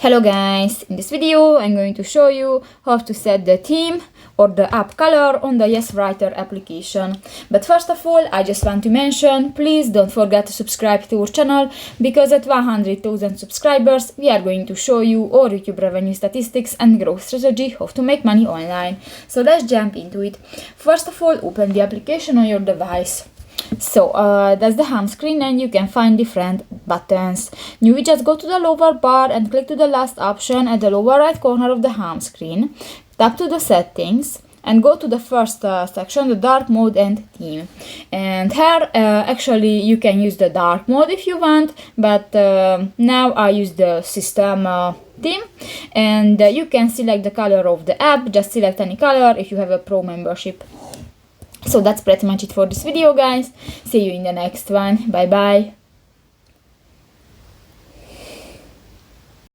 Hello guys, in this video I'm going to show you how to set the theme or the app color on the YesWriter application. But first of all, I just want to mention, please don't forget to subscribe to our channel, because at 100,000 subscribers we are going to show you our YouTube revenue statistics and growth strategy, how to make money online. So let's jump into it. First of all, open the application on your device. So that's the home screen, and you can find different buttons. You will just go to the lower bar and click to the last option at the lower right corner of the home screen. Tap to the settings and go to the first section, the dark mode and theme. And here actually you can use the dark mode if you want, but now I use the system theme, and you can select the color of the app. Just select any color if you have a pro membership. So that's pretty much it for this video, guys. See you in the next one. Bye bye.